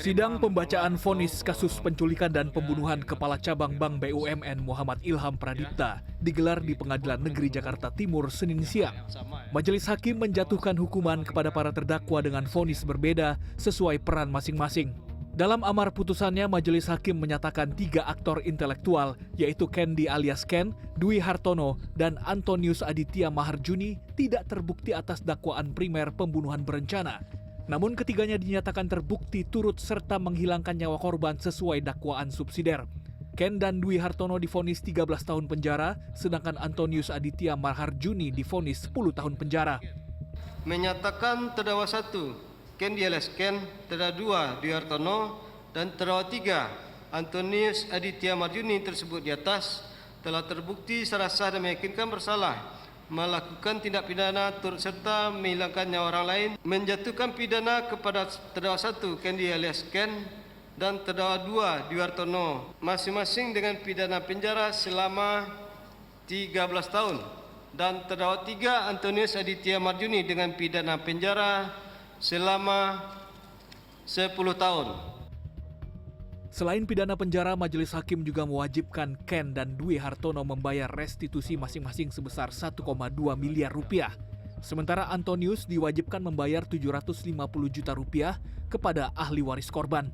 Sidang pembacaan vonis kasus penculikan dan pembunuhan Kepala Cabang Bank BUMN Muhammad Ilham Pradipta digelar di Pengadilan Negeri Jakarta Timur Senin siang. Majelis hakim menjatuhkan hukuman kepada para terdakwa dengan vonis berbeda sesuai peran masing-masing. Dalam amar putusannya, majelis hakim menyatakan 3 aktor intelektual, yaitu Kendi alias Ken, Dwi Hartono, dan Antonius Aditya Maharjuni tidak terbukti atas dakwaan primer pembunuhan berencana. Namun ketiganya dinyatakan terbukti turut serta menghilangkan nyawa korban sesuai dakwaan subsidiar. Ken dan Dwi Hartono divonis 13 tahun penjara, sedangkan Antonius Aditya Maharjuni divonis 10 tahun penjara. Menyatakan terdakwa 1, Kendi alias Ken, terdakwa 2, Dwi Hartono, dan terdakwa 3, Antonius Aditya Maharjuni tersebut di atas telah terbukti secara sah dan meyakinkan bersalah melakukan tindak pidana turut serta menghilangkan nyawa orang lain, menjatuhkan pidana kepada terdakwa 1 Kendi alias Ken dan terdakwa 2 Dwi Hartono masing-masing dengan pidana penjara selama 13 tahun dan terdakwa 3 Antonius Aditya Maharjuni dengan pidana penjara selama 10 tahun. Selain pidana penjara, majelis hakim juga mewajibkan Ken dan Dwi Hartono membayar restitusi masing-masing sebesar 1,2 miliar rupiah. Sementara Antonius diwajibkan membayar 750 juta rupiah kepada ahli waris korban.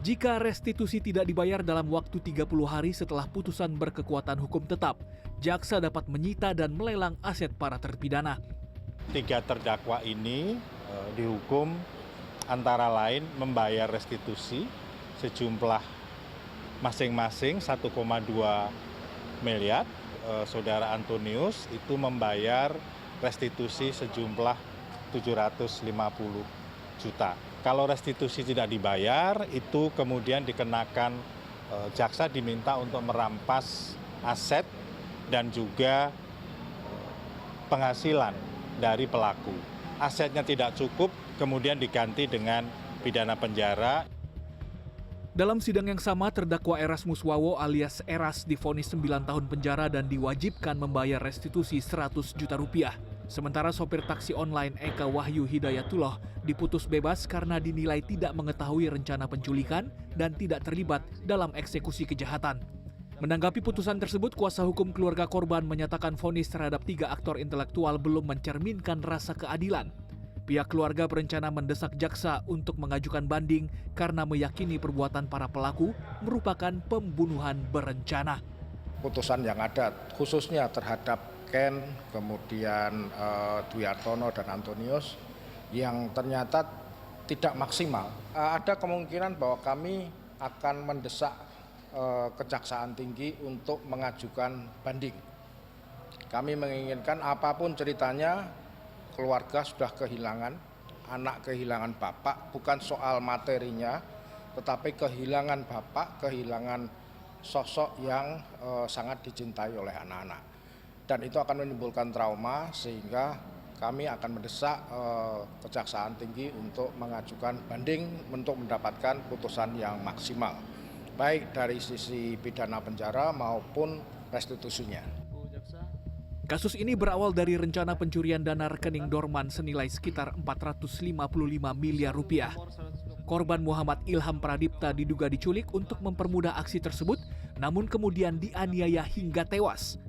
Jika restitusi tidak dibayar dalam waktu 30 hari setelah putusan berkekuatan hukum tetap, jaksa dapat menyita dan melelang aset para terpidana. 3 terdakwa ini dihukum antara lain membayar restitusi sejumlah masing-masing 1,2 miliar. Saudara Antonius itu membayar restitusi sejumlah 750 juta. Kalau restitusi tidak dibayar, itu kemudian dikenakan jaksa diminta untuk merampas aset dan juga penghasilan dari pelaku. Asetnya tidak cukup, kemudian diganti dengan pidana penjara. Dalam sidang yang sama, terdakwa Erasmus Wawo alias Eras divonis 9 tahun penjara dan diwajibkan membayar restitusi 100 juta rupiah. Sementara sopir taksi online Eka Wahyu Hidayatullah diputus bebas karena dinilai tidak mengetahui rencana penculikan dan tidak terlibat dalam eksekusi kejahatan. Menanggapi putusan tersebut, kuasa hukum keluarga korban menyatakan vonis terhadap 3 aktor intelektual belum mencerminkan rasa keadilan. Pihak keluarga berencana mendesak jaksa untuk mengajukan banding karena meyakini perbuatan para pelaku merupakan pembunuhan berencana. Putusan yang ada khususnya terhadap Ken, kemudian Dwi Hartono dan Antonius yang ternyata tidak maksimal. Ada kemungkinan bahwa kami akan mendesak Kejaksaan Tinggi untuk mengajukan banding. Kami menginginkan apapun ceritanya, keluarga sudah kehilangan, anak kehilangan bapak, bukan soal materinya, tetapi kehilangan bapak, kehilangan sosok yang sangat dicintai oleh anak-anak. Dan itu akan menimbulkan trauma, sehingga kami akan mendesak Kejaksaan Tinggi untuk mengajukan banding untuk mendapatkan putusan yang maksimal, baik dari sisi pidana penjara maupun restitusinya. Kasus ini berawal dari rencana pencurian dana rekening dorman senilai sekitar 455 miliar rupiah. Korban Muhammad Ilham Pradipta diduga diculik untuk mempermudah aksi tersebut, namun kemudian dianiaya hingga tewas.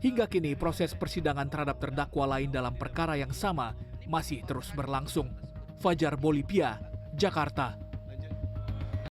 Hingga kini proses persidangan terhadap terdakwa lain dalam perkara yang sama masih terus berlangsung. Fajar Bolivia, Jakarta.